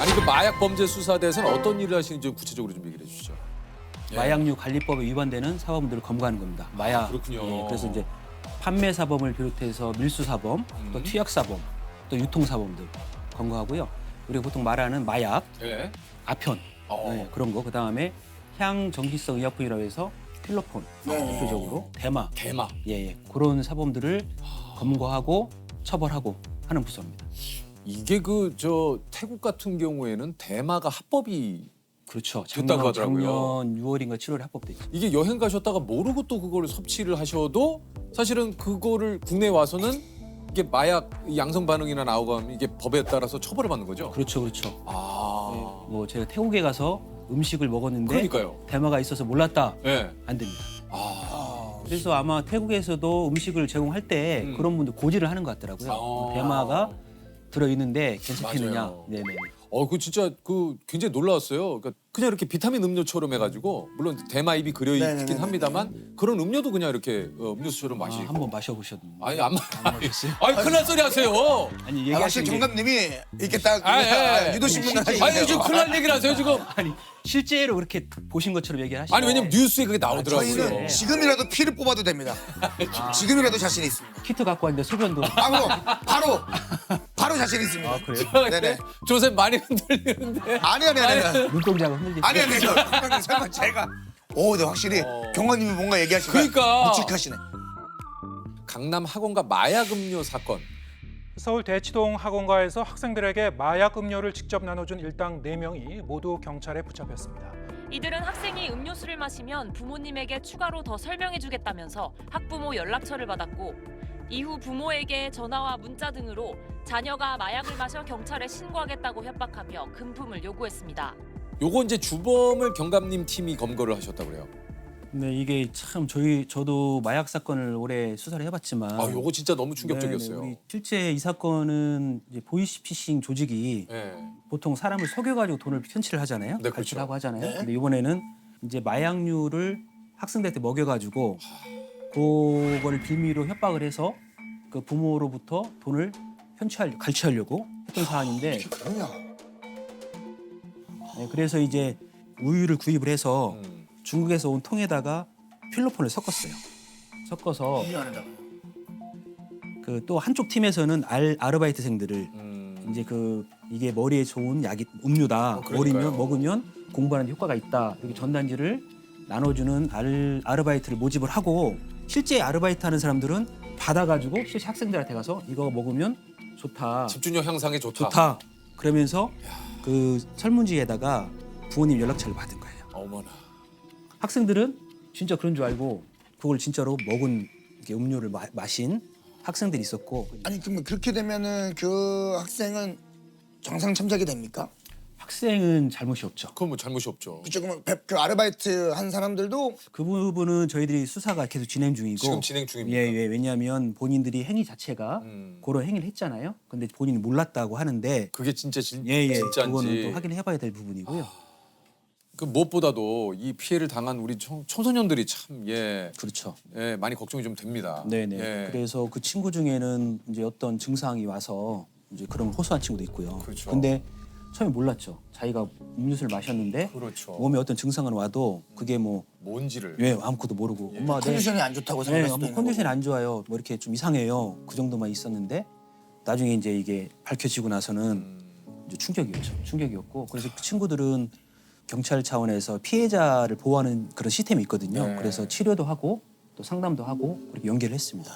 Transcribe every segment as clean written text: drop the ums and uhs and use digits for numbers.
아니 그 마약 범죄 수사대에서는 어떤 일을 하시는지 구체적으로 좀 얘기를 해주시죠. 예. 마약류 관리법에 위반되는 사범들을 검거하는 겁니다. 마약. 그렇군요. 예, 그래서 이제 판매 사범을 비롯해서 밀수 사범, 또 투약 사범, 또 유통 사범들 검거하고요. 우리가 보통 말하는 마약, 예. 아편 예, 그런 거. 그다음에 향정기성 의약품이라고 해서 필로폰 대표적으로 대마, 예, 그런 사범들을 검거하고 처벌하고 하는 부서입니다. 이게 그 저 태국 같은 경우에는 대마가 합법이 그렇죠. 됐다고 하더라고요. 작년 6월인가 7월에 합법됐죠. 이게 여행 가셨다가 모르고 또 그거를 섭취를 하셔도 사실은 그거를 국내에 와서는 이게 마약 양성 반응이나 나오고 하면 이게 법에 따라서 처벌을 받는 거죠. 그렇죠, 그렇죠. 아, 제가 태국에 가서 음식을 먹었는데 그러니까요. 대마가 있어서 몰랐다. 예. 안 됩니다. 아, 그래서 아마 태국에서도 음식을 제공할 때 그런 분들 고지를 하는 것 같더라고요. 아. 대마가 들어있는데 괜찮겠느냐. 맞아요. 네네. 그 진짜 그 굉장히 놀라웠어요. 그러니까 그냥 이렇게 비타민 음료처럼 해가지고 물론 대마 잎이 그려 있긴 네네네네. 합니다만 그런 음료도 그냥 이렇게 음료수처럼 마시고. 한번 마셔보셨는데. 아니 안 마셨어요? 아니 큰일 날 소리 하세요. 아니 확실히 얘기하시는 게 정감님이 이렇게 딱 예. 유도신문을 아니 하시네요. 요즘 큰일 날 얘기를 하세요 지금. 아니 실제로 그렇게 보신 것처럼 얘기를 하시죠. 아니 왜냐면 뉴스에 그게 나오더라고요. 저희는 네. 지금이라도 피를 뽑아도 됩니다. 지금이라도 자신 있습니다. 키트 갖고 왔는데 소변도 바로 자신 있습니다. 아, 그래요? 네네. 조셉 많이 흔들리는데. 아니. 눈동자가 흔들리죠. 아니. 감독님 설마 제가. 근데 확실히 경관님이 뭔가 얘기하시니까 그러니까. 묵직하시네. 강남 학원가 마약 음료 사건. 서울 대치동 학원가에서 학생들에게 마약 음료를 직접 나눠준 일당 4명이 모두 경찰에 붙잡혔습니다. 이들은 학생이 음료수를 마시면 부모님에게 추가로 더 설명해주겠다면서 학부모 연락처를 받았고 이후 부모에게 전화와 문자 등으로 자녀가 마약을 마셔 경찰에 신고하겠다고 협박하며 금품을 요구했습니다. 요거 이제 주범을 경감님 팀이 검거를 하셨다고 그래요. 네, 이게 참 저도 마약 사건을 오래 수사를 해봤지만 요거 진짜 너무 충격적이었어요. 우리 실제 이 사건은 이제 보이스피싱 조직이 네. 보통 사람을 속여가지고 돈을 편취를 하잖아요. 네, 그렇죠. 갈취를 하고 하잖아요. 근데 이번에는 이제 마약류를 학생들한테 먹여가지고 그거를 빌미로 협박을 해서 그 부모로부터 돈을 갈취하려고 했던 사안인데 그럼요. 네, 그래서 이제 우유를 구입을 해서 음. 중국에서 온 통에다가 필로폰을 섞었어요. 섞어서 그 또 한쪽 팀에서는 아르바이트생들을 이제 이게 머리에 좋은 약이 음료다. 그러니까요. 먹으면 공부하는 데 효과가 있다. 이렇게 전단지를 나눠주는 아르바이트를 모집을 하고 실제 아르바이트 하는 사람들은 받아가지고 실제 학생들한테 가서 이거 먹으면 좋다. 집중력 향상에 좋다. 좋다. 그러면서 그 설문지에다가 부모님 연락처를 받은 거예요. 어머나. 학생들은 진짜 그런 줄 알고 그걸 진짜로 먹은 이렇게 음료를 마신 학생들이 있었고 아니 그러면 그렇게 되면은 그 학생은 정상 참작이 됩니까? 학생은 잘못이 없죠. 그건 뭐 잘못이 없죠. 그쵸? 그러면 그 아르바이트 한 사람들도 그 부분은 저희들이 수사가 계속 진행 중이고 지금 진행 중입니다. 예, 왜냐하면 본인들이 행위 자체가 그런 행위를 했잖아요. 근데 본인이 몰랐다고 하는데 그게 진짜 그거는 진짜인지. 또 확인해봐야 될 부분이고요. 그 무엇보다도 이 피해를 당한 우리 청소년들이 참 그렇죠. 많이 걱정이 좀 됩니다. 네네. 예. 그래서 그 친구 중에는 이제 어떤 증상이 와서 이제 그런 호소한 친구도 있고요. 그렇죠. 근데 처음에 몰랐죠. 자기가 음료수를 마셨는데 그렇죠. 몸에 어떤 증상은 와도 그게 뭐 뭔지를. 아무것도 모르고 엄마 컨디션이 안 좋다고 생각할 수도 있는 컨디션이 거고. 안 좋아요. 뭐 이렇게 좀 이상해요. 그 정도만 있었는데 나중에 이제 이게 밝혀지고 나서는 이제 충격이었고 그래서 그 친구들은 경찰 차원에서 피해자를 보호하는 그런 시스템이 있거든요. 네. 그래서 치료도 하고 또 상담도 하고 그렇게 연계를 했습니다.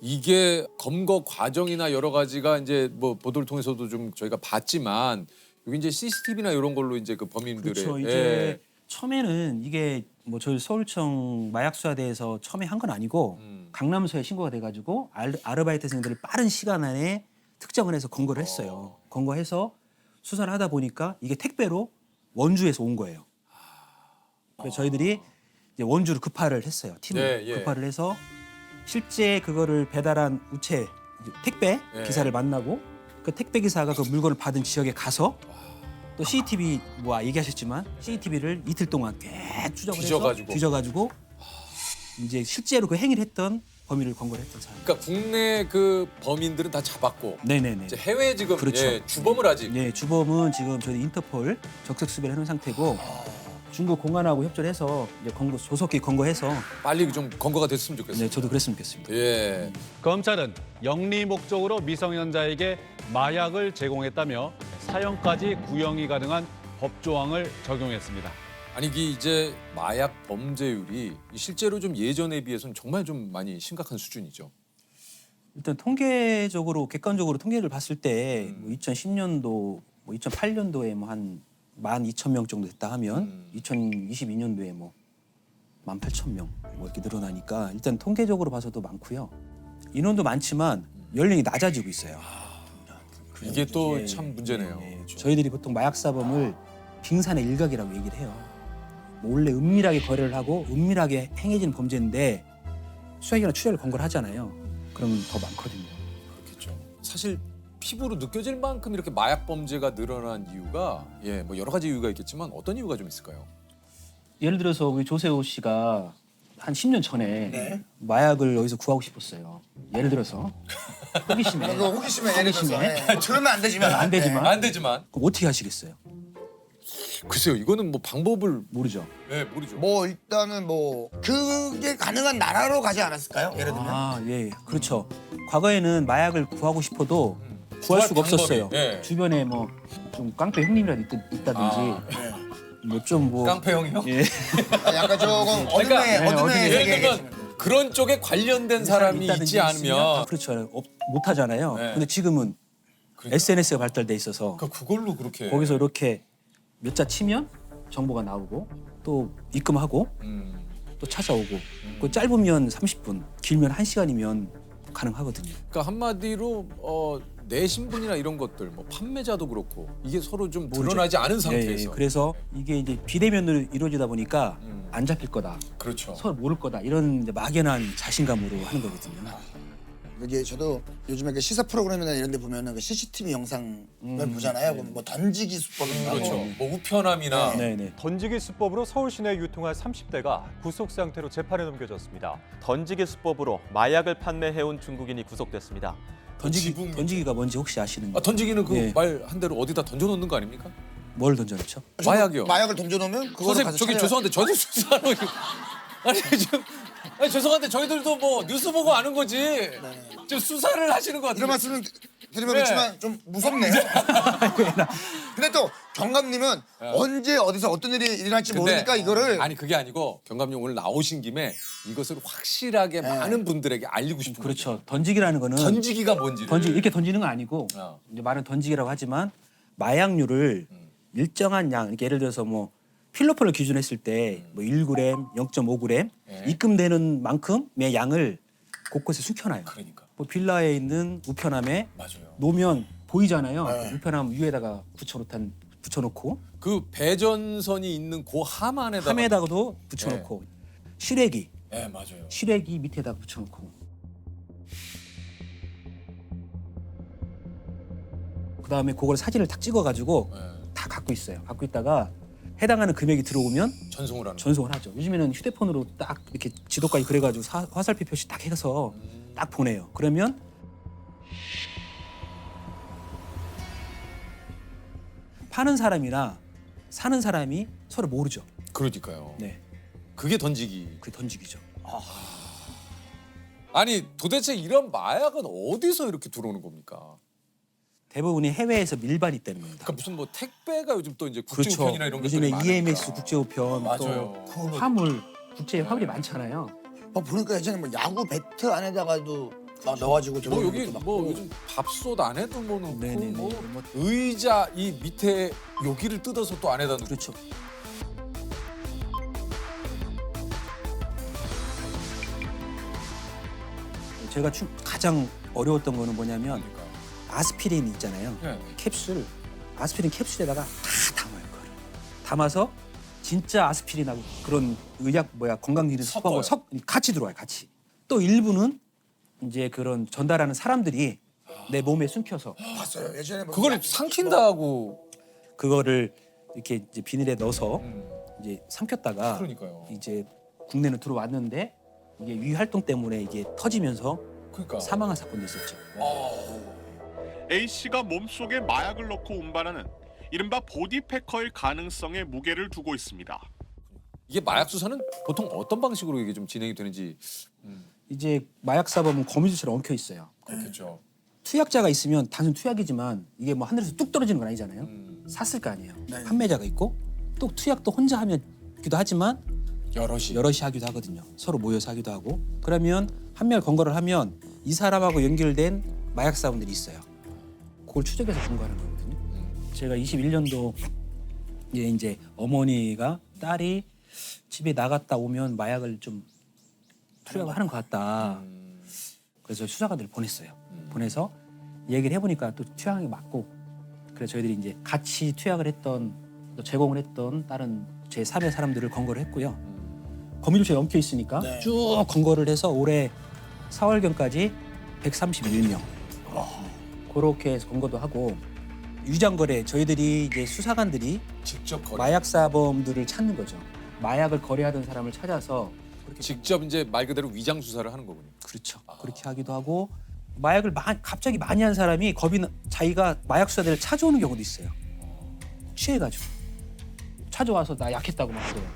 이게 검거 과정이나 여러 가지가 이제 뭐 보도를 통해서도 좀 저희가 봤지만 여기 이제 CCTV나 이런 걸로 이제 그 범인들의 그렇죠. 이제 처음에는 이게 뭐 저희 서울청 마약수사대에서 처음에 한 건 아니고 강남서에 신고가 돼가지고 아르바이트생들을 빠른 시간 안에 특정을 해서 검거를 했어요. 검거해서 수사를 하다 보니까 이게 택배로 원주에서 온 거예요. 그래서 저희들이 이제 원주로 급파를 했어요. 팀을 급파를 해서 실제 그거를 배달한 우체 택배 기사를 만나고 그 택배 기사가 그 물건을 받은 지역에 가서 또 CCTV 뭐 얘기하셨지만 CCTV를 이틀 동안 꽤 추적을 해서 뒤져가지고 이제 실제로 그 행위를 했던 범인을 검거를 했던 사람. 그러니까 국내 그 범인들은 다 잡았고 네네네. 이제 해외 지금 그렇죠. 예, 주범을 아직 네, 주범은 지금 저희 인터폴 적색 수배를 해놓은 상태고 중국 공안하고 협조를 해서 이제 조속히 검거해서 빨리 좀 검거가 됐으면 좋겠어요. 네, 저도 그랬으면 좋겠습니다. 예. 검찰은 영리 목적으로 미성년자에게 마약을 제공했다며 사형까지 구형이 가능한 법조항을 적용했습니다. 아니 이게 이제 마약 범죄율이 실제로 좀 예전에 비해서는 정말 좀 많이 심각한 수준이죠. 일단 통계적으로 객관적으로 통계를 봤을 때 뭐 2010년도, 뭐 2008년도에 뭐 한 12,000명 정도 됐다 하면 2022년도에 뭐 18,000명 뭐 이렇게 늘어나니까 일단 통계적으로 봐서도 많고요. 인원도 많지만 연령이 낮아지고 있어요. 이게 또 예, 참 문제네요. 예, 예. 그렇죠. 저희들이 보통 마약 사범을 빙산의 일각이라고 얘기를 해요. 뭐 원래 은밀하게 거래를 하고 은밀하게 행해지는 범죄인데 수사기관에 출혈을 검거를 하잖아요. 그러면 더 많거든요. 그렇겠죠. 사실 피부로 느껴질 만큼 이렇게 마약 범죄가 늘어난 이유가 예, 뭐 여러 가지 이유가 있겠지만 어떤 이유가 좀 있을까요? 예를 들어서 우리 조세호 씨가 한 10년 전에 마약을 어디서 구하고 싶었어요. 예를 들어서 호기심에. 그 호기심에 예를 들어서 호기심에. 예. 들으면 안 되지만 안 되지만. 안 되지만 그럼 어떻게 하시겠어요? 글쎄요, 이거는 뭐 방법을 모르죠. 예, 모르죠. 뭐 일단은 뭐 그게 가능한 나라로 가지 않았을까요? 예를 들면 아, 예, 그렇죠. 과거에는 마약을 구하고 싶어도 구할 수가 방법이, 없었어요. 예. 주변에 뭐 좀 깡패 형님이라도 있다든지 아, 뭐 좀 뭐 깡패 형이요? 예. 약간 조금 그러니까 어둠의 네, 예를 세계에 들면 계시는 그런 쪽에 관련된 사람이 있다든지 있지 있으면 않으면 그렇죠. 못 하잖아요. 네. 근데 지금은 그러니까. SNS가 발달돼 있어서 그걸로 그렇게 거기서 이렇게 몇 자 치면 정보가 나오고 또 입금하고 또 찾아오고 그 짧으면 30분, 길면 1시간이면 가능하거든요. 그러니까 한마디로 내 신분이나 이런 것들, 뭐 판매자도 그렇고 이게 서로 좀 드러나지 않은 상태에서 그래서 이게 이제 비대면으로 이루어지다 보니까 음. 안 잡힐 거다, 그렇죠. 서로 모를 거다 이런 이제 막연한 자신감으로 하는 거거든요. 이게 저도 요즘에 그 시사 프로그램이나 이런 데 보면은 그 CCTV 영상을 보잖아요. 그럼 뭐 던지기 수법인가 그렇죠. 뭐 뭐 우편함이나 네네. 던지기 수법으로 서울 시내에 유통한 30대가 구속 상태로 재판에 넘겨졌습니다. 던지기 수법으로 마약을 판매해온 중국인이 구속됐습니다. 지붕 밑에. 던지기가 뭔지 혹시 아시는? 던지기는 그 예. 말 한 대로 어디다 던져놓는 거 아닙니까? 뭘 던져놓죠? 마약이요. 마약을 던져놓으면 그거를 선생님 가서 저기 찾아야- 죄송한데 저도 수사하는 아니 지금 아니 죄송한데 저희들도 뭐 뉴스 보고 아는 거지. 지금 수사를 하시는 것 같아요. 이런 말씀을 드리면 네. 그렇지만 좀 무섭네요. 근데 또 경감님은 언제 어디서 어떤 일이 일어날지 모르니까 이거를 아니 그게 아니고 경감님 오늘 나오신 김에 이것을 확실하게 많은 분들에게 알리고 싶은 그렇죠. 던지기라는 거는 거죠. 던지기가 뭔지를. 이렇게 던지는 건 아니고 어. 이제 말은 던지기라고 하지만 마약류를 일정한 양, 이렇게 예를 들어서 뭐 필로폰을 기준했을 때 뭐 1g, 0.5g 예. 입금되는 만큼의 양을 곳곳에 숙여놔요. 그러니까 뭐 빌라에 있는 우편함에 맞아요. 놓으면 보이잖아요. 네. 우편함 위에다가 붙여놓고 그 배전선이 있는 그 함 안에다가. 함에다가도 붙여놓고 시래기 네 맞아요. 시래기 밑에다가 붙여놓고 그다음에 그걸 사진을 딱 찍어가지고 네. 다 갖고 있어요. 갖고 있다가 해당하는 금액이 들어오면 전송을 하는. 전송을 하죠. 요즘에는 휴대폰으로 딱 이렇게 지도까지 그래가지고 화살표 표시 딱 해서 딱 보내요. 그러면 파는 사람이나 사는 사람이 서로 모르죠. 그러니까요. 네, 그게 던지기. 그게 던지기죠. 아니 도대체 이런 마약은 어디서 이렇게 들어오는 겁니까? 대부분이 해외에서 밀반이 때문입니다. 그러니까 무슨 뭐 택배가 요즘 또 이제 그렇죠. 국제우편이나 이런 것들이 요즘에 많으니까. EMS 국제우편 맞아요. 또 화물 국제 화물이 많잖아요. 보니까 예전에 뭐 야구 배트 안에다가도 막 넣어가지고 뭐 들어오는 여기 것도 뭐 많고. 요즘 밥솥 안에도 뭐 넣고 네네네. 뭐 뭐 의자 이 밑에 여기를 뜯어서 또 안에다 넣고. 그렇죠. 제가 가장 어려웠던 거는 뭐냐면 그러니까. 아스피린 있잖아요. 네. 캡슐, 아스피린 캡슐에다가 다 담아요. 그걸. 담아서 진짜 아스피린하고 그런 의약 건강기능 섞어요. 섞어서 같이 들어와요. 같이. 또 일부는 이제 그런 전달하는 사람들이 내 몸에 숨겨서 봤어요. 예전에 뭐 그걸 삼킨다고. 그거를 이렇게 이제 비닐에 넣어서 음. 이제 삼켰다가 그러니까요. 이제 국내는 들어왔는데 이게 위 활동 때문에 이게 터지면서 그러니까. 사망한 사건도 있었죠. A 씨가 몸속에 마약을 넣고 운반하는 이른바 보디패커일 가능성에 무게를 두고 있습니다. 이게 마약 수사는 보통 어떤 방식으로 이게 좀 진행이 되는지 이제 마약 사범은 거미줄처럼 엉켜 있어요. 그렇겠죠. 투약자가 있으면 단순 투약이지만 이게 뭐 하늘에서 뚝 떨어지는 건 아니잖아요. 샀을 거 아니에요. 네. 판매자가 있고 또 투약도 혼자 하기도 하지만 여럿이. 여럿이 하기도 하거든요. 서로 모여서 하기도 하고. 그러면 한 명을 검거를 하면 이 사람하고 연결된 마약 사범들이 있어요. 그걸 추적해서 검거하는 거거든요. 제가 21년도 이제 어머니가 딸이 집에 나갔다 오면 마약을 좀 투약을 하는 것 같다. 그래서 수사관들을 보냈어요. 보내서 얘기를 해보니까 또 투약이 맞고, 그래서 저희들이 이제 같이 투약을 했던 또 제공을 했던 다른 제3의 사람들을 검거를 했고요. 거미줄처럼 엉켜 있으니까 네. 쭉 검거를 해서 올해 4월경까지 131명 그렇게 해서 검거도 하고, 위장거래 저희들이 이제 수사관들이 직접 거래. 마약 사범들을 찾는 거죠. 마약을 거래하던 사람을 찾아서 그렇게 직접 이제 말 그대로 위장 수사를 하는 거군요. 그렇죠. 그렇게 하기도 하고, 마약을 갑자기 많이 한 사람이 자기가 마약 수사대를 찾아오는 경우도 있어요. 취해가지고 찾아와서 나 약했다고 막 그래요.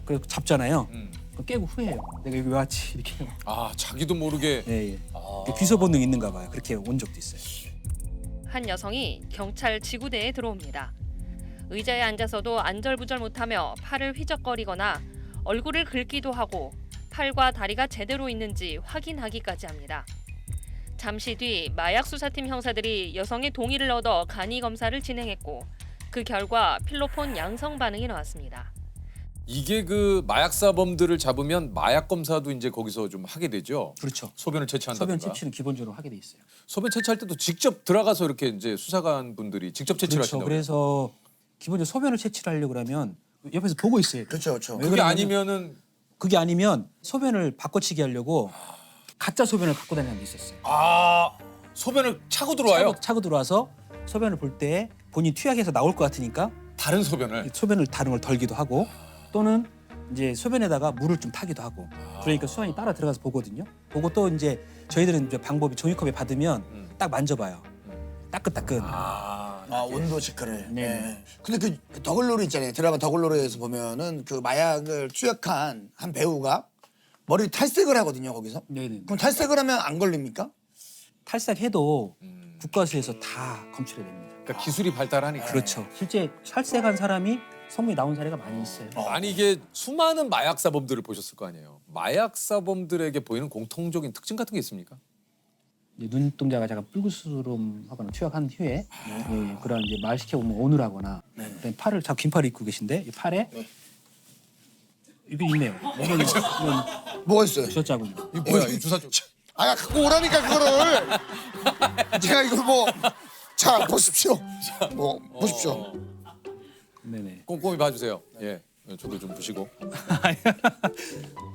그래서 잡잖아요. 그럼 깨고 후회해요. 내가 여기 왜 왔지 이렇게. 아 자기도 모르게. 예. 귀소 본능 있는가 봐요. 그렇게 온 적도 있어요. 한 여성이 경찰 지구대에 들어옵니다. 의자에 앉아서도 안절부절 못하며 팔을 휘적거리거나 얼굴을 긁기도 하고 팔과 다리가 제대로 있는지 확인하기까지 합니다. 잠시 뒤 마약 수사팀 형사들이 여성의 동의를 얻어 간이 검사를 진행했고, 그 결과 필로폰 양성 반응이 나왔습니다. 이게 그 마약 사범들을 잡으면 마약 검사도 이제 거기서 좀 하게 되죠. 그렇죠. 소변을 채취한다든가. 소변 채취는 기본적으로 하게 돼 있어요. 소변 채취할 때도 직접 들어가서 이렇게 이제 수사관 분들이 직접 채취를 그렇죠. 하신다고. 그래서 기본적으로 소변을 채취를 하려고 그러면 옆에서 보고 있어야 돼요. 그렇죠, 그렇죠. 왜 그게 그러냐면 아니면은 그게 아니면 소변을 바꿔치기 하려고 가짜 소변을 갖고 다니는 게 있었어요. 소변을 차고 들어와요. 차고 들어와서 소변을 볼 때 본인 투약해서 나올 것 같으니까 다른 소변을. 소변을 다른 걸 덜기도 하고, 또는 이제 소변에다가 물을 좀 타기도 하고. 그러니까 수환이 따라 들어가서 보거든요. 보고 또 이제 저희들은 이제 방법이 종이컵에 받으면 딱 만져봐요. 따끈따끈. 온도 체크를. 네. 네. 근데 그 더글로리 있잖아요. 드라마 더글로리에서 보면은 그 마약을 투약한 한 배우가 머리 탈색을 하거든요. 거기서. 네네. 그럼 탈색을 하면 안 걸립니까? 탈색해도 국가수에서 다 검출해야 됩니다. 그러니까 기술이 발달하니까. 그렇죠. 실제 탈색한 사람이 성공이 나온 사례가 많이 있어요. 아니 이게 수많은 마약 사범들을 보셨을 거 아니에요. 마약 사범들에게 보이는 공통적인 특징 같은 게 있습니까? 이제 눈동자가 잠깐 뿔구스름하거나 투약한 후에 예, 그런 이제 말 시켜보면 오늘하거나, 그다음에 팔을 긴 팔을 입고 계신데 이 팔에 이게 있네요. 이건 뭐가 있어요? 주사 자국이. 이 뭐야? 이 주사 좀. 아, 갖고 오라니까 그거를. 제가 이거 뭐. 자, 보십시오. 뭐 보십시오. 네네. 꼼꼼히 봐주세요. 예, 저도 좀 보시고.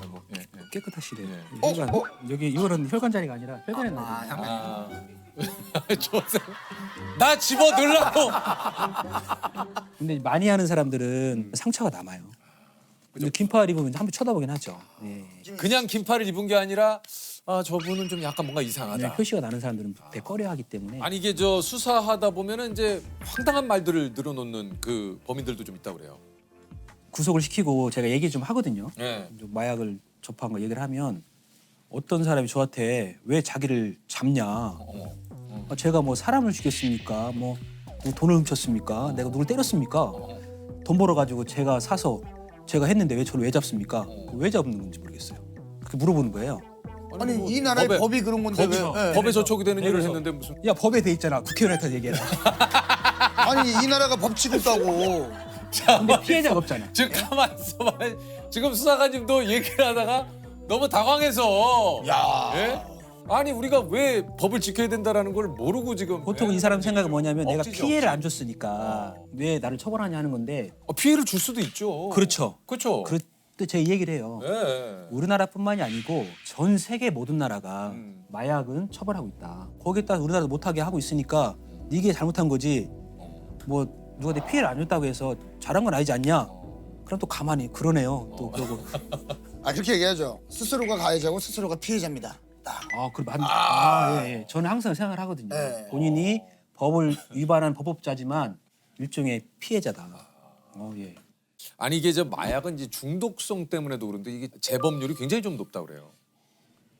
뭐, 예, 예. 깨끗하시네요. 어? 혈관. 어? 여기 이거는 혈관 자리가 아니라 혈관에 나요. 아, 조세. 나 집어 넣으려고. 근데 많이 하는 사람들은 상처가 남아요. 근데 긴팔 입으면 한번 쳐다보긴 하죠. 예. 그냥 긴팔을 입은 게 아니라 아 저분은 좀 약간 뭔가 이상하다. 그냥 표시가 나는 사람들은 되게 꺼려하기 때문에. 아니 이게 저 수사하다 보면은 이제 황당한 말들을 늘어놓는 그 범인들도 좀 있다 그래요. 구속을 시키고 제가 얘기 좀 하거든요. 예. 좀 마약을 접한 거 얘기를 하면 어떤 사람이 저한테 왜 자기를 잡냐. 아, 제가 뭐 사람을 죽였습니까? 뭐 돈을 훔쳤습니까? 내가 누굴 때렸습니까? 돈 벌어가지고 제가 사서 제가 했는데 왜 저를 왜 잡습니까? 왜 잡는 건지 모르겠어요. 그렇게 물어보는 거예요. 아니 뭐 이 나라의 법에- 법이 그런 건데 왜? 예. 법에 저촉이 되는 일을 그래서- 했는데 무슨 야 법에 돼 있잖아. 국회의원한테 얘기해라. 아니 이 나라가 법치고 있다고. 근데 피해자가 없잖아. 지금 가만 있어봐. 지금 수사관님도 얘기를 하다가 너무 당황해서. 야. 예? 아니 우리가 왜 법을 지켜야 된다라는 걸 모르고 지금. 보통 예? 이 사람 생각은 뭐냐면 내가 억지죠, 피해를 억지. 안 줬으니까 왜 나를 처벌하냐 하는 건데. 피해를 줄 수도 있죠. 그렇죠. 그렇죠. 그럴 때 제가 이 얘기를 해요. 예. 우리나라뿐만이 아니고 전 세계 모든 나라가 마약은 처벌하고 있다. 거기에다 우리나라도 못하게 하고 있으니까 이게 잘못한 거지. 뭐 누가 내 피해를 안 줬다고 해서 잘한 건 아니지 않냐? 그럼 또 가만히 그러네요. 또 그러고 그렇게 얘기하죠. 스스로가 가해자고 스스로가 피해자입니다. 딱. 예. 저는 항상 생각을 하거든요. 네. 본인이 법을 위반한 법업자지만 일종의 피해자다. 예. 아니 이게 저 마약은 이제 중독성 때문에도 그런데 이게 재범률이 굉장히 좀 높다 그래요.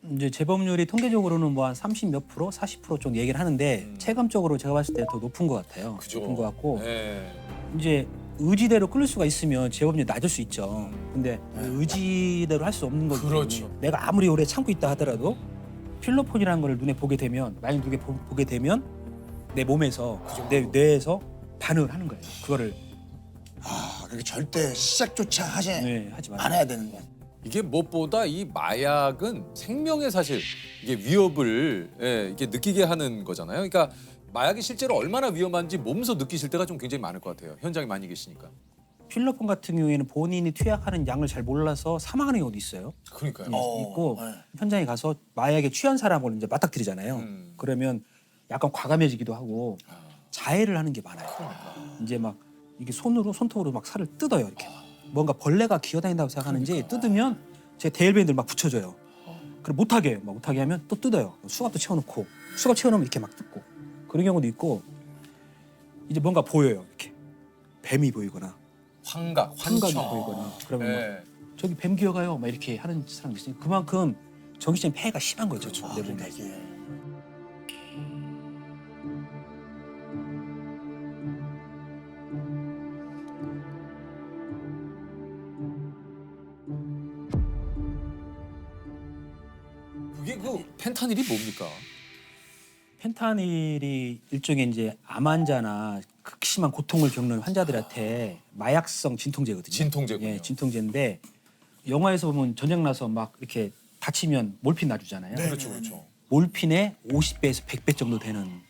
이제 재범률이 통계적으로는 뭐 한 30 몇 프로, 40% 정도 얘기를 하는데 체감적으로 제가 봤을 때 더 높은 것 같아요. 그죠. 높은 것 같고 네. 이제 의지대로 끌릴 수가 있으면 재범률이 낮을 수 있죠. 근데 의지대로 할 수 없는 거기 때문에 그렇죠. 내가 아무리 오래 참고 있다 하더라도 필로폰이라는 걸 눈에 보게 되면 만약 눈에 보게 되면 내 몸에서 내 뇌에서 반응을 하는 거예요. 그거를 그렇게 절대 시작조차 하지 하지 말아요. 않아야 되는 거야. 이게 무엇보다 이 마약은 생명에 사실 이게 위협을 이게 느끼게 하는 거잖아요. 그러니까 마약이 실제로 얼마나 위험한지 몸소 느끼실 때가 좀 굉장히 많을 것 같아요. 현장에 많이 계시니까. 필로폰 같은 경우에는 본인이 투약하는 양을 잘 몰라서 사망하는 경우도 있어요. 그러니까요. 있고 현장에 가서 마약에 취한 사람을 이제 맞닥뜨리잖아요. 그러면 약간 과감해지기도 하고 자해를 하는 게 많아요. 이제 막 이게 손톱으로 막 살을 뜯어요. 이렇게 뭔가 벌레가 기어다닌다고 생각하는지 뜯으면 제 데일밴드를 막 붙여줘요. 그럼 못하게 해요. 못하게 하면 또 뜯어요. 수갑도 채워놓고 수갑 채워놓으면 이렇게 막 뜯고 그런 경우도 있고 이제 뭔가 보여요. 이렇게 뱀이 보이거나 환각이 환각이 보이거나 그러면 막 저기 뱀 기어가요. 막 이렇게 하는 사람이 있으니까 그만큼 정신적인 폐해가 심한 거죠. 내 몸에. 그게 그 펜타닐이 뭡니까? 펜타닐이 일종의 이제 암 환자나 극심한 고통을 겪는 환자들한테 마약성 진통제거든요. 진통제군요. 예, 진통제인데 영화에서 보면 전쟁 나서 막 이렇게 다치면 몰핀 놔주잖아요. 그렇죠, 그렇죠. 몰핀의 50배에서 100배 정도 되는.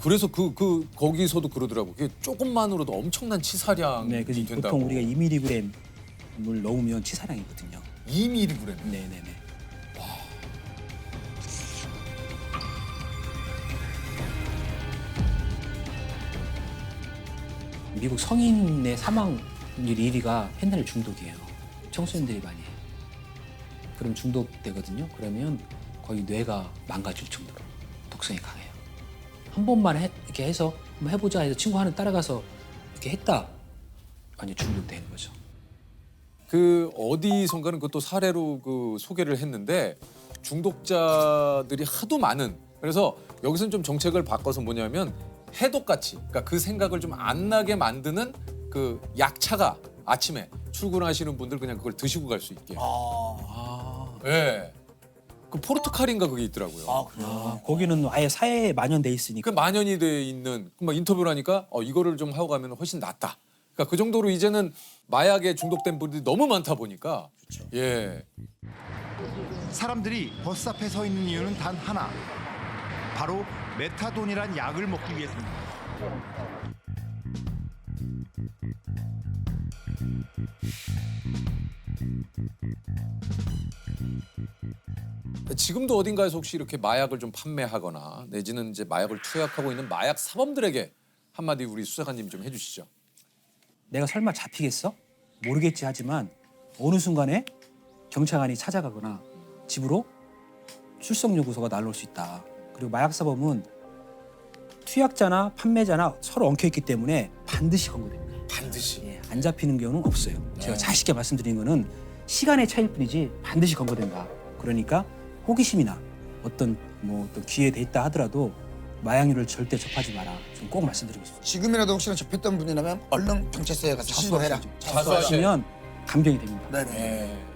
그래서 거기서도 그러더라고. 그게 조금만으로도 엄청난 치사량이 네, 그래서 된다고. 보통 우리가 2mg을 넣으면 치사량이거든요. 2mg. 네네네. 미국 성인의 사망률 1위가 펜타닐 중독이에요. 청소년들이 많이 해요. 그럼 중독되거든요. 그러면 거의 뇌가 망가질 정도로 독성이 강해요. 한 번만 이렇게 해서 한번 해보자 해서 친구 하나 따라가서 이렇게 했다. 완전 중독되는 거죠. 그 어디선가는 그것도 사례로 그 소개를 했는데 중독자들이 하도 많은 그래서 여기서는 좀 정책을 바꿔서 뭐냐면 해독같이 그러니까 그 생각을 좀 안 나게 만드는 그 약차가 아침에 출근하시는 분들 그냥 그걸 드시고 갈 수 있게. 예. 그 포르투갈인가 그게 있더라고요. 거기는 아예 사회에 만연돼 있으니까. 그 만연이 돼 있는 막 인터뷰를 하니까 이거를 좀 하고 가면 훨씬 낫다. 그러니까 그 정도로 이제는 마약에 중독된 분들이 너무 많다 보니까 예. 사람들이 버스 앞에 서 있는 이유는 단 하나. 바로 메타돈이란 약을 먹기 위해서입니다. 지금도 어딘가에서 혹시 이렇게 마약을 좀 판매하거나 내지는 이제 마약을 투약하고 있는 마약 사범들에게 한마디 우리 수사관님 좀 해주시죠. 내가 설마 잡히겠어? 모르겠지 하지만 어느 순간에 경찰관이 찾아가거나 집으로 출석 요구서가 날라올 수 있다. 그리고 마약 사범은 투약자나 판매자나 서로 엉켜 있기 때문에 반드시 검거됩니다. 반드시. 예, 안 잡히는 경우는 없어요. 제가 자식있게 말씀드린 거는 시간의 차이일 뿐이지 반드시 검거된다. 그러니까 호기심이나 어떤 기회에 돼 있다 하더라도 마약류를 절대 접하지 마라. 좀 꼭 말씀드리고 싶습니다. 지금이라도 혹시나 접했던 분이라면 얼른 경찰서에 가서 신고해라. 자수하시면 감경이 됩니다. 네네. 예.